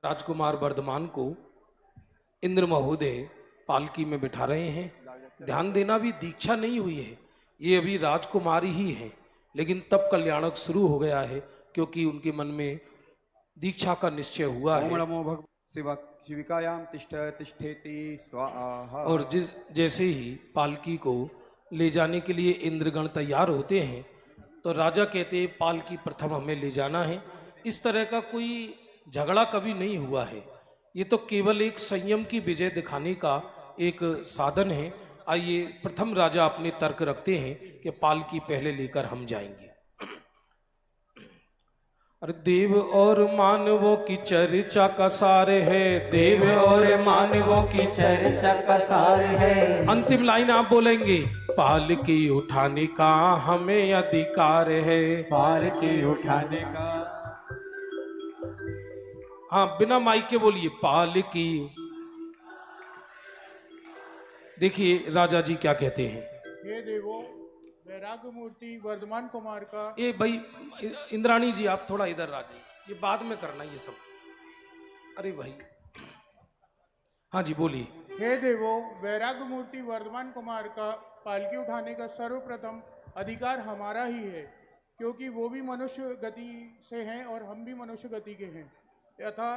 राजकुमार वर्धमान को इंद्र महोदय पालकी में बिठा रहे हैं। ध्यान देना, भी दीक्षा नहीं हुई है, ये अभी राजकुमारी ही है, लेकिन तब कल्याणक शुरू हो गया है क्योंकि उनके मन में दीक्षा का निश्चय हुआ है। शिविकायाम तिष्ठ तिष्ठेति स्वाहा। और जैसे ही पालकी को ले जाने के लिए इंद्रगण तैयार होते हैं तो राजा कहते हैं पालकी प्रथम हमें ले जाना है। इस तरह का कोई झगड़ा कभी नहीं हुआ है, ये तो केवल एक संयम की विजय दिखाने का एक साधन है। आइए प्रथम राजा अपने तर्क रखते हैं कि पालकी पहले लेकर हम जाएंगे। अरे देव और मानवों की चर्चा का सार है, देव और मानवों की चर्चा का सार है। अंतिम लाइन आप बोलेंगे, पालकी उठाने का हमें अधिकार है, पालकी उठाने का। हाँ, बिना माइक के बोलिए, पालकी। देखिए राजा जी क्या कहते हैं। हे देवो, वैराग्य मूर्ति वर्धमान कुमार का। ये भाई इंद्राणी जी आप थोड़ा इधर आ जाइए, ये बाद में करना ये सब। अरे भाई, हाँ जी बोलिए। हे देवो, वैराग्य मूर्ति वर्धमान कुमार का पालकी उठाने का सर्वप्रथम अधिकार हमारा ही है, क्योंकि वो भी मनुष्य गति से हैं और हम भी मनुष्य गति के हैं। यथा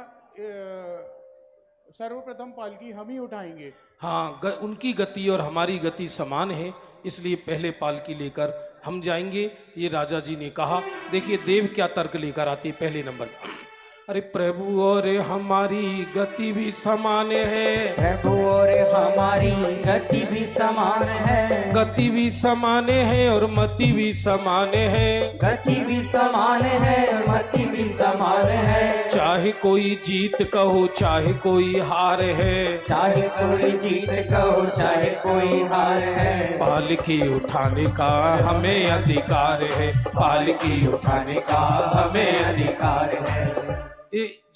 सर्वप्रथम पालकी हम ही उठाएंगे। हाँ, उनकी गति और हमारी गति समान है, इसलिए पहले पालकी लेकर हम जाएंगे, ये राजा जी ने कहा। देखिए देव क्या तर्क लेकर आते पहले नंबर। अरे प्रभु और हमारी गति भी समान है, प्रभु और हमारी गति भी समान है, गति भी समान है और मति भी समान है, गति भी समान है और मति भी समान है। चाहे कोई जीत कहो चाहे कोई हार है, चाहे कोई जीत कहो चाहे कोई हार है, पालकी उठाने का हमें अधिकार है, पालकी उठाने का हमें अधिकार है।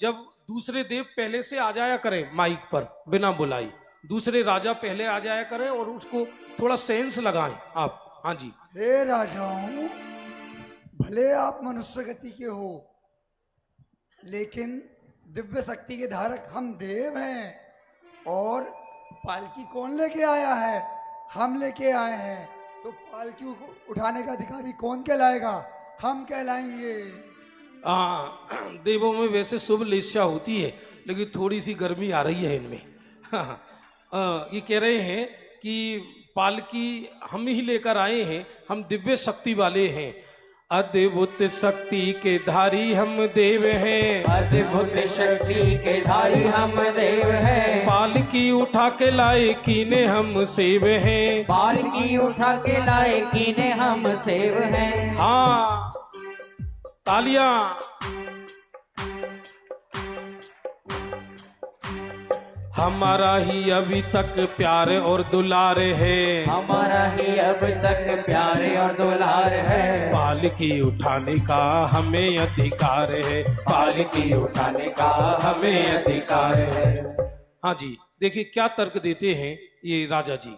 जब दूसरे देव पहले से आ जाया करें माइक पर बिना बुलाई, दूसरे राजा पहले आ जाया करें और उसको थोड़ा सेंस लगाएं आप। हाँ जी। हे राजाओं, भले आप मनुष्य गति के हो, लेकिन दिव्य शक्ति के धारक हम देव हैं, और पालकी कौन लेके आया है? हम लेके आए हैं। तो पालकी को उठाने का अधिकारी कौन कहलाएगा? हम कहलाएंगे। देवों में वैसे शुभ लेस्या होती है, लेकिन थोड़ी सी गर्मी आ रही है इनमें। ये कह रहे हैं कि पालकी हम ही लेकर आए हैं, हम दिव्य शक्ति वाले हैं, अद्भुत शक्ति के धारी हम देव हैं, अद्भुत शक्ति के धारी हम देव हैं, पालकी उठा के लाए कीने हम सेव हैं, पालकी उठा के लाए कीने हम सेव हैं। हाँ, तालियां। हमारा ही अभी तक प्यार और दुलार है, हमारा ही अब तक प्यार और दुलार है, पालकी उठाने का हमें अधिकार है, पालकी उठाने का हमें अधिकार है। हाँ जी, देखिए क्या तर्क देते हैं ये राजा जी।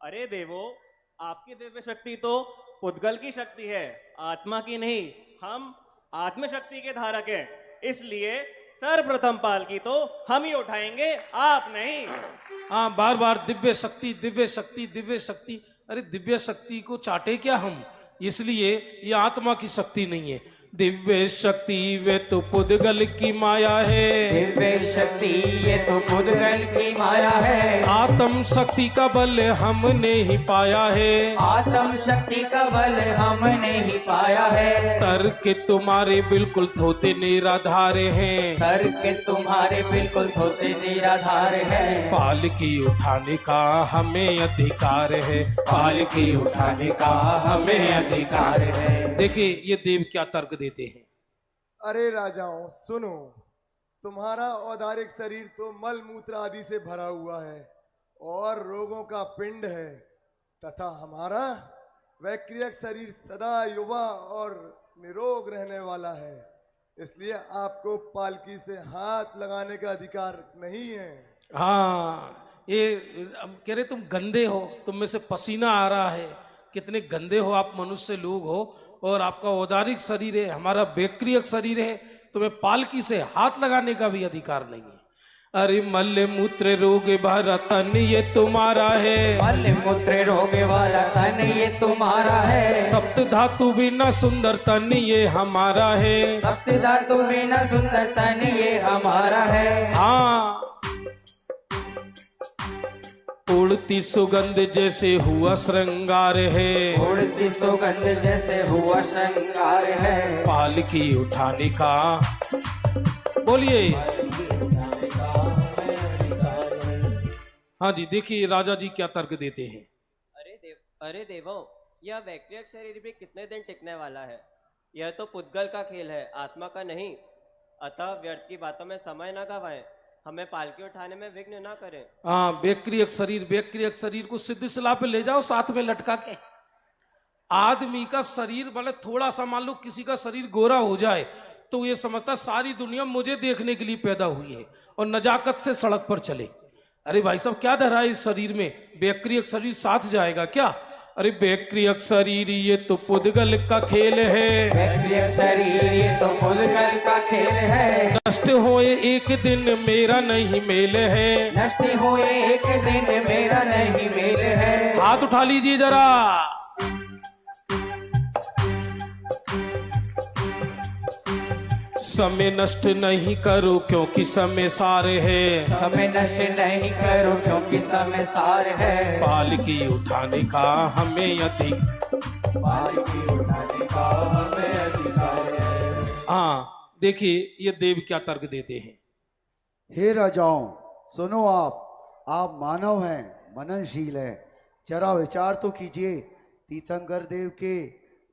अरे देवो, आपकी दिव्य शक्ति तो पुद्गल की शक्ति है, आत्मा की नहीं। हम आत्म शक्ति के धारक हैं, इसलिए सर्वप्रथम पालकी तो हम ही उठाएंगे, आप नहीं। हाँ, बार बार दिव्य शक्ति दिव्य शक्ति दिव्य शक्ति। अरे दिव्य शक्ति को चाटे क्या हम? इसलिए ये आत्मा की शक्ति नहीं है। दिव्य शक्ति वे तो पुद्गल की माया है, दिव्य शक्ति ये तो पुद्गल की माया है, आत्म शक्ति का बल हमने ही पाया है, आत्म शक्ति का बल हमने ही पाया है। तर्क तुम्हारे बिल्कुल थोते निराधार हैं, तर्क तुम्हारे बिल्कुल थोते निराधार है, पालकी उठाने का हमें अधिकार है, पालकी उठाने का हमें अधिकार है। देखिए ये देव क्या तर्क देते हैं। अरे राजाओं सुनो, तुम्हारा औदारिक शरीर तो मल मूत्र आदि से भरा हुआ है और रोगों का पिंड है, तथा हमारा वैक्रियक शरीर सदा युवा और निरोग रहने वाला है, इसलिए आपको पालकी से हाथ लगाने का अधिकार नहीं है। हाँ, ये कह रहे तुम गंदे हो, तुम में से पसीना आ रहा है, कितने गंदे हो आप, मनुष्य लोग हो, और आपका औदारिक शरीर है, हमारा वैक्रियक शरीर है, तुम्हें पालकी से हाथ लगाने का भी अधिकार नहीं है। अरे मल मूत्र रोग भरा तन ये तुम्हारा है, मल मूत्र रोग वाला तन ये तुम्हारा है, सप्त धातु बिना सुंदर तन ये हमारा है, सप्त धातु बिना सुंदर तन ये हमारा है। हाँ उड़ती सुगंध जैसे हुआ श्रृंगार है, उड़ती सुगंध जैसे हुआ श्रृंगार है, पालकी उठाने का बोलिए। हाँ जी, देखिए राजा जी क्या तर्क देते हैं। अरे देवो, यह वैक्रियक शरीर भी कितने दिन टिकने वाला है? यह तो पुद्गल का खेल है, आत्मा का नहीं। अतः व्यर्थ की बातों में समय न गवाएं, हमें पालकी उठाने में विघ्न ना करें। हाँ, वैक्रियक शरीर को सिद्ध सलाह पे ले जाओ साथ में लटका के। आदमी का शरीर मतलब थोड़ा सा, मान लो किसी का शरीर गोरा हो जाए तो ये समझता सारी दुनिया मुझे देखने के लिए पैदा हुई है और नजाकत से सड़क पर चले। अरे भाई साहब, क्या धरा है इस शरीर में? वैक्रियक शरीर साथ जाएगा क्या? अरे वैक्रियक शरीर ये तो पुद्गल का खेल है, वैक्रियक शरीर ये तो पुद्गल का खेल है, नष्ट होए एक दिन मेरा नहीं मेल है, नष्ट हुए एक दिन मेरा नहीं मेल है। हाथ उठा लीजिए जरा। समय नष्ट नहीं करो क्योंकि समय सार है, समय नष्ट नहीं करो क्योंकि समय सार है, पालकी उठाने का हमें अधिक, पालकी उठाने का हमें अधिकार है। हाँ देखिए ये देव क्या तर्क देते हैं। हे राजाओं सुनो, आप मानव हैं, मननशील हैं, जरा विचार तो कीजिए। तीर्थंकर देव के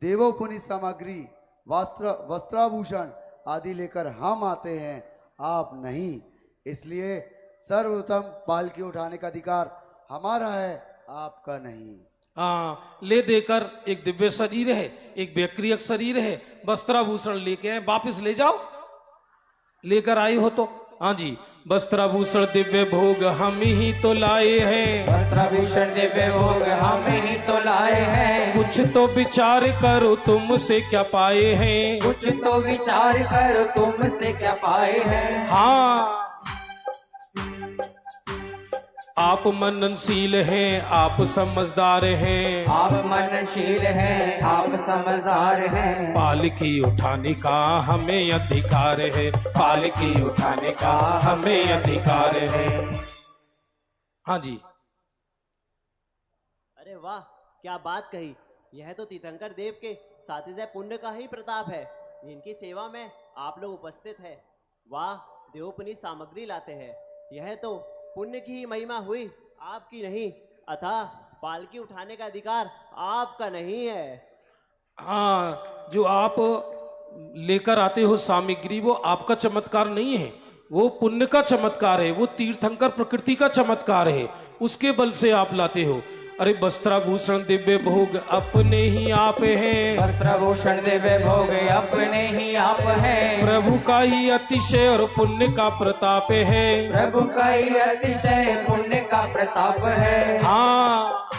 देवोपुनी सामग्री वस्त्राभूषण आदि लेकर हम आते हैं, आप नहीं। इसलिए सर्वप्रथम पालकी उठाने का अधिकार हमारा है, आपका नहीं। हाँ, ले देकर एक दिव्य शरीर है, एक वैक्रियक शरीर है, वस्त्राभूषण लेके आए, वापिस ले जाओ, लेकर आए हो तो। हाँ जी, वस्त्राभूषण दिव्य भोग हम ही तो लाए हैं, वस्त्राभूषण दिव्य भोग हम ही तो लाए हैं, कुछ तो विचार करो तुमसे क्या पाए हैं, कुछ तो विचार करो तुमसे क्या पाए हैं। हाँ आप मननशील हैं, आप समझदार हैं, आप मननशील हैं, आप समझदार हैं, पालकी उठाने का हमें अधिकार है, पालकी उठाने का हमें अधिकार है। हाँ जी। अरे वाह, क्या बात कही। यह तो तीर्थंकर देव के सातिजय पुण्य का ही प्रताप है, जिनकी सेवा में आप लोग उपस्थित हैं। वाह, देवोपुनी सामग्री लाते हैं, यह तो पुण्य की ही महिमा हुई, आपकी नहीं। अतः पालकी उठाने का अधिकार आपका नहीं है। हाँ, जो आप लेकर आते हो सामग्री वो आपका चमत्कार नहीं है, वो पुण्य का चमत्कार है, वो तीर्थंकर प्रकृति का चमत्कार है, उसके बल से आप लाते हो। अरे वस्त्राभूषण दिव्य भोग अपने ही आप हैं, वस्त्राभूषण दिव्य भोग अपने ही आप हैं, प्रभु का ही अतिशय और पुण्य का प्रताप है, प्रभु का ही अतिशय पुण्य का प्रताप है। हाँ,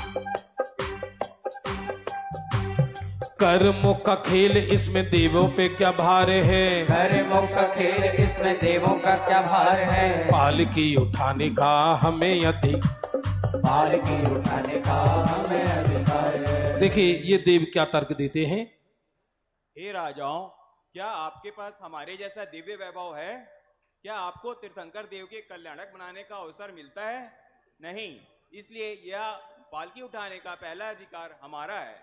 कर्मों का खेल इसमें देवों पे क्या भार है, कर्मों का खेल इसमें देवों का क्या भार है, पालकी उठाने का हमें अधिक, पालकी उठाने का हमें अधिकार है। देखिए ये देव क्या तर्क देते हैं। हे राजाओं, क्या आपके पास हमारे जैसा दिव्य वैभव है? क्या आपको तीर्थंकर देव के कल्याणक बनाने का अवसर मिलता है? नहीं, इसलिए यह पालकी उठाने का पहला अधिकार हमारा है।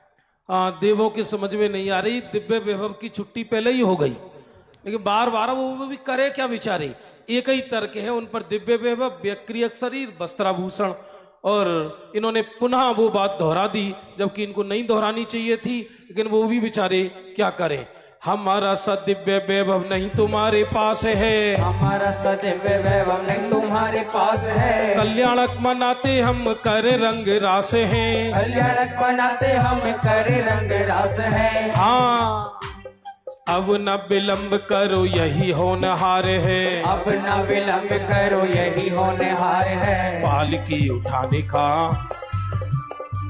हाँ, देवों की समझ में नहीं आ रही, दिव्य वैभव की छुट्टी पहले ही हो गई, लेकिन बार बार वो भी करे क्या बेचारे। एक ही तर्क है उन पर, दिव्य वैभव, वैक्रियक शरीर, वस्त्राभूषण, और इन्होंने पुनः वो बात दोहरा दी जबकि इनको नहीं दोहरानी चाहिए थी, लेकिन वो भी बेचारे क्या करें। हमारा सदिव्य वैभव नहीं तुम्हारे पास है, हमारा सदिव्य वैभव नहीं तुम्हारे पास है, कल्याणक मनाते हम कर रंग रास हैं, कल्याणक मनाते हम कर रंग रास हैं। हाँ, अब न विलंब करो यही होनहार है, अब न विलंब करो यही होनहार है, पालकी उठाने का,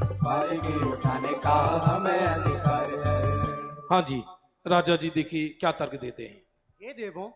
पालकी उठाने का हमें अधिकार है। हाँ जी, राजा जी देखिए क्या तर्क देते हैं। हे देवों,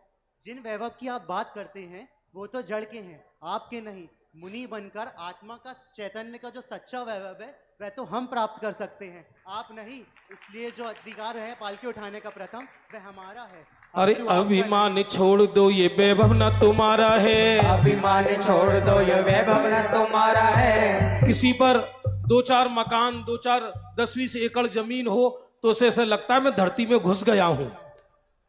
जिन वैभव की आप बात करते हैं वो तो जड़ के हैं, आपके नहीं। मुनि बनकर आत्मा का चैतन्य का जो सच्चा वैभव है वह तो हम प्राप्त कर सकते हैं, आप नहीं। इसलिए जो अधिकार है पालकी उठाने का प्रथम वह हमारा है। अरे अभिमान छोड़ दो ये वैभव न तुम्हारा है, अभिमान छोड़ दो ये वैभव न तुम्हारा है। किसी पर 2-4 मकान 2-4 10-20 एकड़ जमीन हो तो उसे ऐसा लगता है मैं धरती में घुस गया हूं,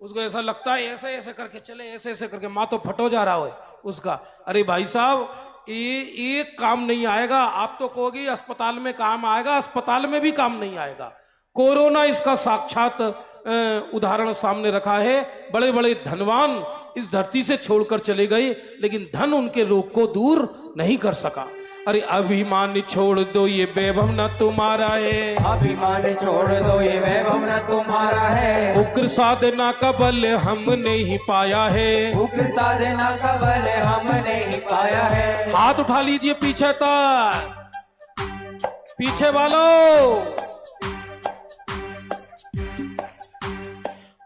उसको ऐसा लगता है ऐसे ऐसे करके चले, ऐसे ऐसे करके माँ तो फटो जा रहा है उसका। अरे भाई साहब, ये एक काम नहीं आएगा। आप तो कहोगे अस्पताल में काम आएगा, अस्पताल में भी काम नहीं आएगा। कोरोना इसका साक्षात उदाहरण सामने रखा है। बड़े बड़े धनवान इस धरती से छोड़कर चले गए, लेकिन धन उनके रोग को दूर नहीं कर सका। अरे अभिमान छोड़ दो ये वैभव न तुम्हारा है, अभिमान छोड़ दो ये वैभव न तुम्हारा है। उग्र साधना का बल हमने ही पाया है, उग्र साधना का बल हमने ही पाया है। हाथ उठा लीजिए पीछे तक, पीछे वालों।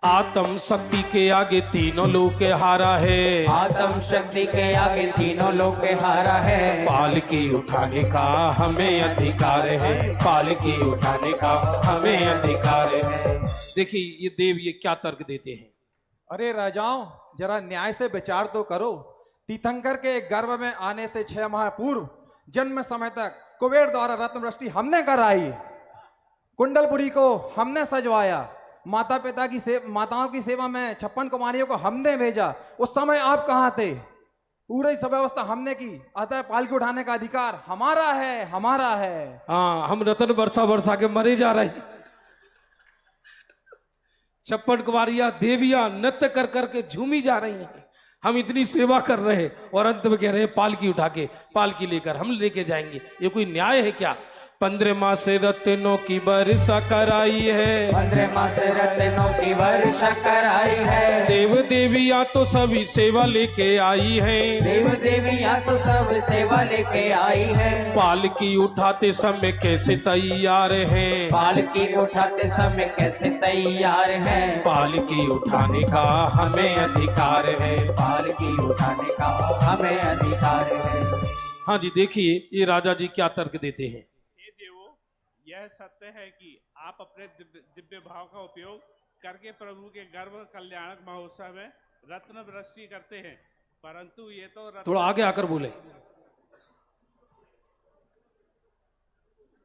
आत्म शक्ति के आगे तीनों लोग के हारा है, आत्म शक्ति के आगे तीनों लोग के हारा है। पालकी उठाने का हमें अधिकार है, पालकी उठाने का हमें अधिकार है। देखिए ये देव ये क्या तर्क देते हैं। अरे राजाओं, जरा न्याय से विचार तो करो। तीर्थंकर के गर्भ में आने से 6 माह पूर्व जन्म समय तक कुबेर द्वारा रत्न वृष्टि हमने कराई, कुंडलपुरी को हमने सजवाया, माताओं की सेवा में 56 कुमारियों को हमने भेजा। उस समय आप कहाँ थे? पूरी सब व्यवस्था हमने की। अतः पालकी उठाने का अधिकार हमारा है, हमारा है। हाँ, हम रतन बरसा बरसा के मरे जा रहे हैं। 56 कुमारियां देवियां नृत्य कर करके झूमी जा रही हैं। हम इतनी सेवा कर रहे हैं और अंत में कह रहे हैं पालकी उठा के, पालकी लेकर हम लेके जाएंगे। ये कोई न्याय है क्या? 15 माह से रत्नों की वर्षा कराई है, 15 माह से रत्नों की वर्षा कराई है। देव देवियां तो सभी सेवा लेके आई हैं, देव देवियां तो सब सेवा लेके आई है। पालकी उठाते समय कैसे तैयार हैं, पालकी उठाते समय कैसे तैयार हैं। पालकी उठाने का हमें अधिकार है, पालकी उठाने का हमें अधिकार है। हाँ जी, देखिए ये राजा जी क्या तर्क देते हैं। यह सत्य है कि आप अपने दिव्य भाव का उपयोग करके प्रभु के गर्भ कल्याणक महोत्सव में रत्न वृष्टि करते हैं, परंतु ये तो थोड़ा आगे आकर बोले।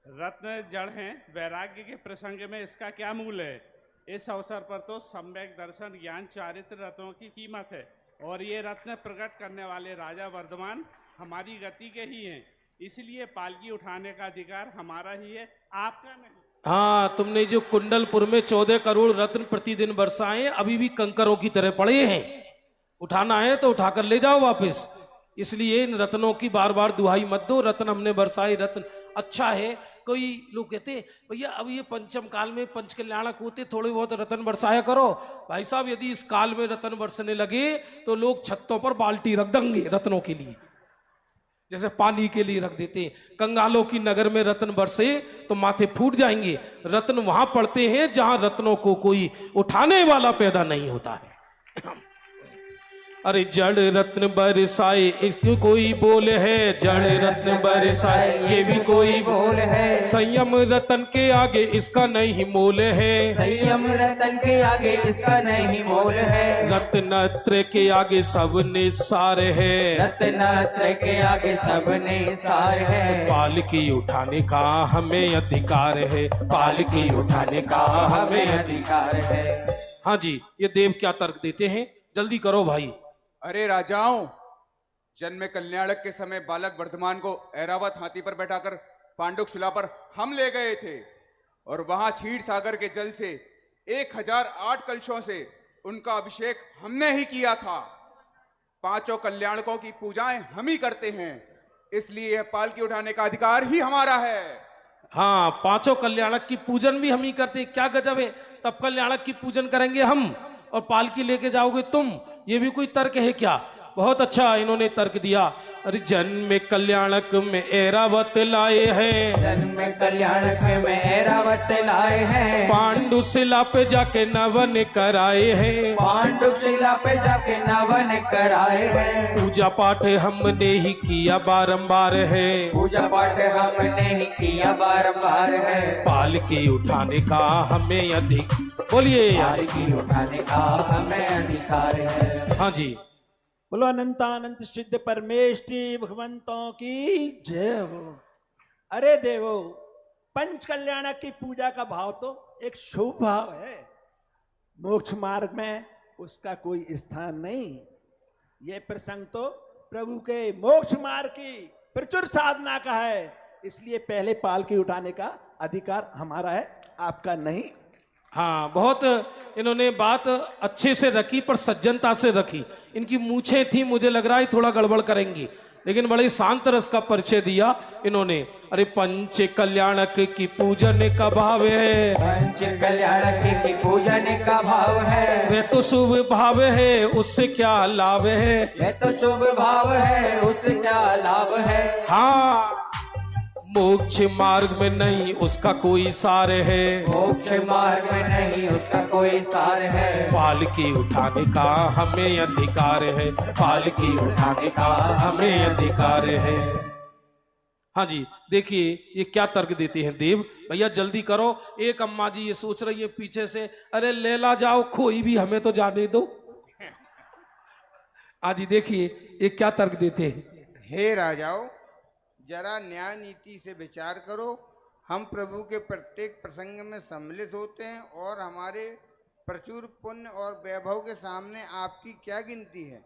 रत्न जड़ हैं, वैराग्य के प्रसंग में इसका क्या मूल है? इस अवसर पर तो सम्यक दर्शन ज्ञान चारित्र रत्नों की कीमत है, और ये रत्न प्रकट करने वाले राजा वर्धमान हमारी गति के ही हैं। इसलिए पालकी उठाने का अधिकार हमारा ही है, आपका नहीं। हाँ, तुमने जो कुंडलपुर में 14 करोड़ रत्न प्रतिदिन बरसाए अभी भी कंकरों की तरह पड़े हैं। उठाना है तो उठाकर ले जाओ वापस। इसलिए इन रत्नों की बार बार दुहाई मत दो। रत्न हमने बरसाए, रत्न अच्छा है। कोई लोग कहते भैया अब ये पंचम काल में पंच कल्याणक होते, थोड़े बहुत रत्न बरसाया करो। भाई साहब, यदि इस काल में रत्न बरसने लगे तो लोग छतों पर बाल्टी रख देंगे रत्नों के लिए, जैसे पानी के लिए रख देते हैं। कंगालों की नगर में रत्न बरसे तो माथे फूट जाएंगे। रत्न वहां पड़ते हैं जहां रत्नों को कोई उठाने वाला पैदा नहीं होता है। अरे जड़ रत्न बरसाए इसमें कोई बोल है, जड़ रत्न बरसाए ये भी कोई बोल है। संयम रतन के आगे इसका नहीं मोल है, संयम रतन के आगे इसका नहीं मोल है। रत्नत्र के आगे सब निसार है, रत्नत्र के आगे सब निसार है। पालकी उठाने का हमें अधिकार है, पालकी उठाने का हमें अधिकार है। हाँ जी, ये देव क्या तर्क देते हैं, जल्दी करो भाई। अरे राजाओं, जन्म कल्याणक के समय बालक वर्धमान को ऐरावत हाथी पर बैठाकर पांडुक शिला पर हम ले गए थे, और वहां क्षीर सागर के जल से 1008 कलशों से उनका अभिषेक हमने ही किया था। 5 कल्याणकों की पूजाएं हम ही करते हैं, इसलिए पालकी उठाने का अधिकार ही हमारा है। हाँ, 5 कल्याणक की पूजन भी हम ही करते। क्या गजब है, तब कल्याणक की पूजन करेंगे हम और पालकी लेके जाओगे तुम, ये भी कोई तर्क है क्या? बहुत अच्छा इन्होंने तर्क दिया। अरे जन्म कल्याणक में ऐरावत लाए हैं, जन्म कल्याणक में ऐरावत लाए हैं, पांडुशिला पे जाके नवन कराए हैं, पांडुशिला पे जाके नवन कराए हैं, पूजा पाठ हमने ही किया बारंबार है, पूजा पाठ हमने ही किया बारंबार है, पालकी उठाने का हमें अधिक, बोलिए पालकी उठाने का हमें अधिकार है। हाँ जी, बोलो अनंतानंत सिद्ध परमेष्टि भगवंतों की जय हो। अरे देवो, पंच कल्याणक की पूजा का भाव तो एक शुभ भाव है, मोक्ष मार्ग में उसका कोई स्थान नहीं। ये प्रसंग तो प्रभु के मोक्ष मार्ग की प्रचुर साधना का है, इसलिए पहले पालकी उठाने का अधिकार हमारा है, आपका नहीं। हाँ, बहुत इन्होंने बात अच्छे से रखी पर सज्जनता से रखी। इनकी मूछें थी, मुझे लग रहा है थोड़ा गड़बड़ करेंगी, लेकिन बड़े शांत रस का परिचय दिया इन्होंने। अरे पंच कल्याणक की पूजन का भाव है, पंच कल्याणक की पूजन का भाव है, वे तो शुभ भाव है, उससे क्या लाभ है, वे तो शुभ भाव है, उससे क्या लाभ है। हाँ, मोक्ष मार्ग में नहीं उसका कोई सार है, मोक्ष मार्ग में नहीं उसका कोई सार है, पालकी उठाने का हमें अधिकार है, पालकी उठाने का हमें अधिकार है। हाँ जी, देखिए ये क्या तर्क देते हैं देव। भैया जल्दी करो, एक अम्मा जी ये सोच रही है पीछे से, अरे लेला जाओ खोई भी, हमें तो जाने दो। हाँ जी, देखिए ये क्या तर्क देते हैं। हे राजाओं, जरा न्याय नीति से विचार करो। हम प्रभु के प्रत्येक प्रसंग में सम्मिलित होते हैं और हमारे प्रचुर पुण्य और वैभव के सामने आपकी क्या गिनती है।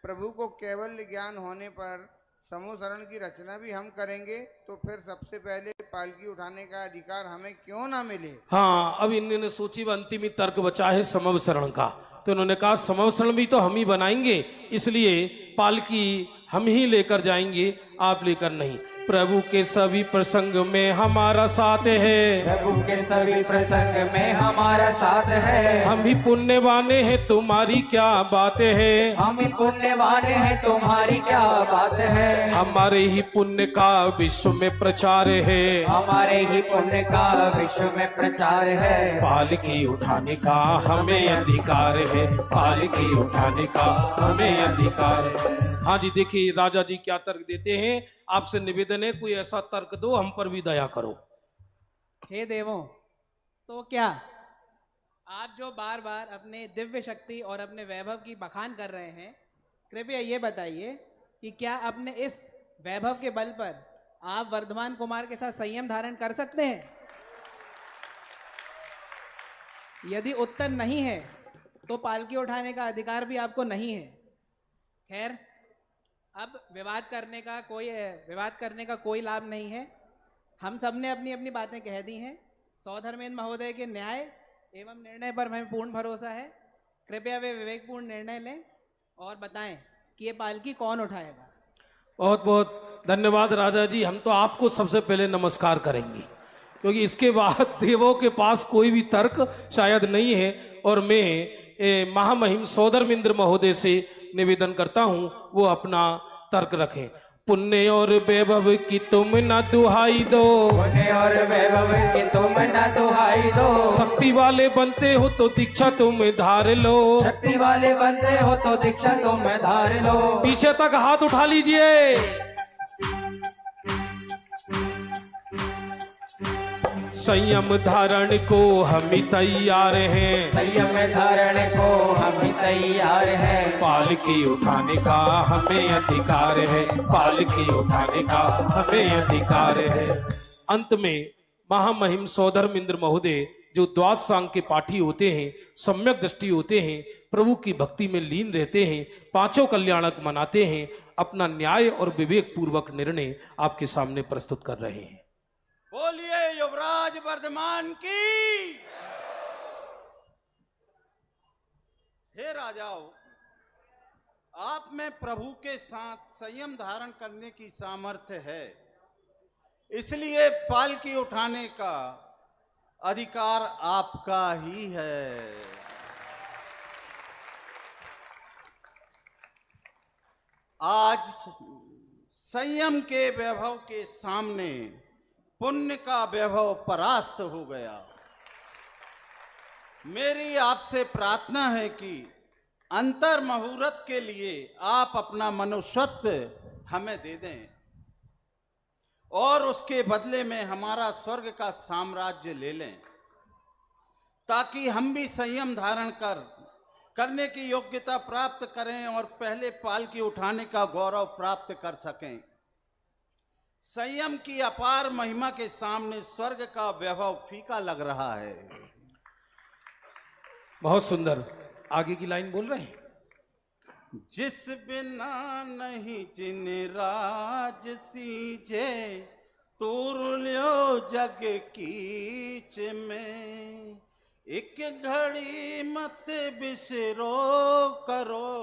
प्रभु को केवल ज्ञान होने पर समूह शरण की रचना भी हम करेंगे, तो फिर सबसे पहले पालकी उठाने का अधिकार हमें क्यों ना मिले। हाँ, अब इन्होंने सोची वह अंतिम ही तर्क बचा है समव शरण का, तो इन्होंने कहा समव शरण भी तो हम ही बनाएंगे, इसलिए पालकी हम ही लेकर जाएंगे, आप लेकर नहीं। प्रभु के सभी प्रसंग में हमारा साथ है, प्रभु के सभी प्रसंग में हमारा साथ है, हम ही पुण्यवाने हैं, तुम्हारी क्या बात है, हम ही पुण्यवाने हैं, तुम्हारी क्या बात है, हमारे ही पुण्य का विश्व में प्रचार है, हमारे ही पुण्य का विश्व में प्रचार है, पालकी उठाने का हमें अधिकार है, पालकी उठाने का हमें अधिकार है। हाँ जी, देखिए राजा जी क्या तर्क देते हैं। आपसे निवेदन है कोई ऐसा तर्क दो, हम पर भी दया करो। हे देवों, तो क्या आप जो बार बार अपने दिव्य शक्ति और अपने वैभव की बखान कर रहे हैं, कृपया ये बताइए कि क्या अपने इस वैभव के बल पर आप वर्धमान कुमार के साथ संयम धारण कर सकते हैं? यदि उत्तर नहीं है तो पालकी उठाने का अधिकार भी आपको नहीं है। खैर, अब विवाद करने का कोई लाभ नहीं है। हम सब ने अपनी अपनी बातें कह दी हैं। सौधर्मेंद्र महोदय के न्याय एवं निर्णय पर हमें पूर्ण भरोसा है। कृपया वे विवेकपूर्ण निर्णय लें और बताएं कि ये पालकी कौन उठाएगा। बहुत बहुत धन्यवाद राजा जी। हम तो आपको सबसे पहले नमस्कार करेंगे, क्योंकि इसके बाद देवों के पास कोई भी तर्क शायद नहीं है। और मैं महामहिम सौधर्मेंद्र महोदय से निवेदन करता हूं वो अपना तर्क रखें। पुण्य और वैभव की तुम न दुहाई दो, पुण्य और वैभव की तुम न दुहाई दो, शक्ति वाले बनते हो तो दीक्षा तुम धार लो, शक्ति वाले बनते हो तो दीक्षा तुम धार लो। पीछे तक हाथ उठा लीजिए। संयम धारण को हम ही तैयार हैं, संयम धारण को हम ही तैयार हैं, पालकी उठाने का हमें अधिकार है, पालकी उठाने का हमें अधिकार है। अंत में महामहिम सौधर्मेंद्र महोदय जो द्वादशांग के पाठी होते हैं, सम्यक दृष्टि होते हैं, प्रभु की भक्ति में लीन रहते हैं, पांचों कल्याणक मनाते हैं, अपना न्याय और विवेक पूर्वक निर्णय आपके सामने प्रस्तुत कर रहे हैं। बोलिए युवराज वर्धमान की। हे राजाओं, आप में प्रभु के साथ संयम धारण करने की सामर्थ्य है, इसलिए पालकी उठाने का अधिकार आपका ही है। आज संयम के वैभव के सामने पुण्य का वैभव परास्त हो गया। मेरी आपसे प्रार्थना है कि अंतर मुहूर्त के लिए आप अपना मनुष्यत्व हमें दे दें और उसके बदले में हमारा स्वर्ग का साम्राज्य ले लें, ताकि हम भी संयम धारण करने की योग्यता प्राप्त करें और पहले पालकी उठाने का गौरव प्राप्त कर सकें। संयम की अपार महिमा के सामने स्वर्ग का वैभव फीका लग रहा है। बहुत सुंदर, आगे की लाइन बोल रहे हैं। जिस बिना नहीं जिन राज सीजे, तुरल्यो जग कीच में, एक घड़ी मत बिसरो करो,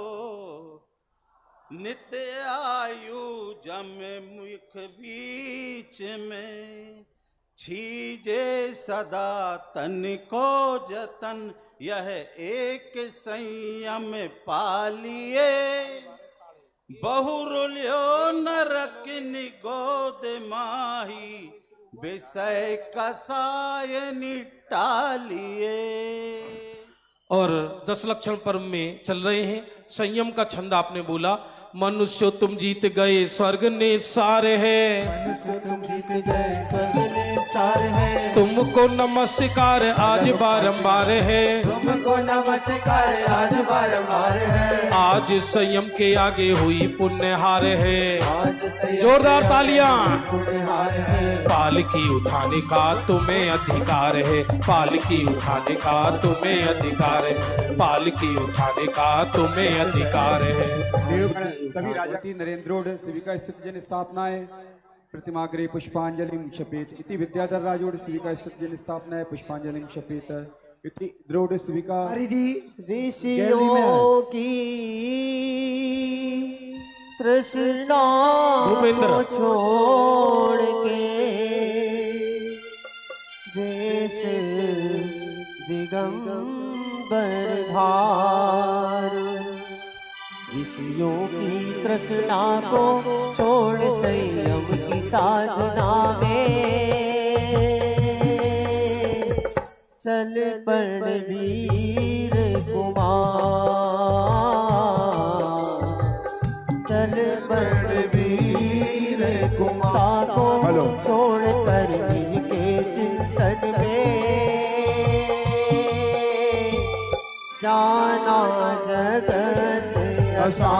नित्य आयु जम मुख बीच में, छीजे सदा तन को जतन, यह एक संयम पालिए, बहुरुल्यो नरक निगोद माही, विषय कसाय निटालिए। और 10 लक्षण पर्व में चल रहे हैं। संयम का छंद आपने बोला, मनुष्य तुम जीत गए स्वर्ग ने सारे है, मनुष्य तुम जीत गए स्वर्ग ने सारे है, तुमको नमस्कार आज बारंबार है, तुमको नमस्कार आज बारंबार है, आज संयम के आगे हुई पुण्य हार है। जोरदार तालियां। पालकी उठाने का तुम्हें अधिकार है, पालकी उठाने का तुम्हें अधिकार है, पालकी उठाने का तुम्हें अधिकार है। सभी राजवती नरेंद्रोड शिविका स्थित जन स्थापनाएं प्रतिमाग्रे पुष्पांजलि क्षपेत इति विद्याधर राजोड शिविका स्थित जन स्थापनाएं पुष्पांजलि क्षपेत इति द्रोड शिविका। ऋषियों की तृष्णा को छोड़ के वेश दिगंबर धार, ऋषियों की तृष्णा को छोड़ संयम की साधना में चल पड़ वीर कुमार, चल पड़ वीर कुमार को छोड़ कर निज के चिंतन में जाना जगत असा।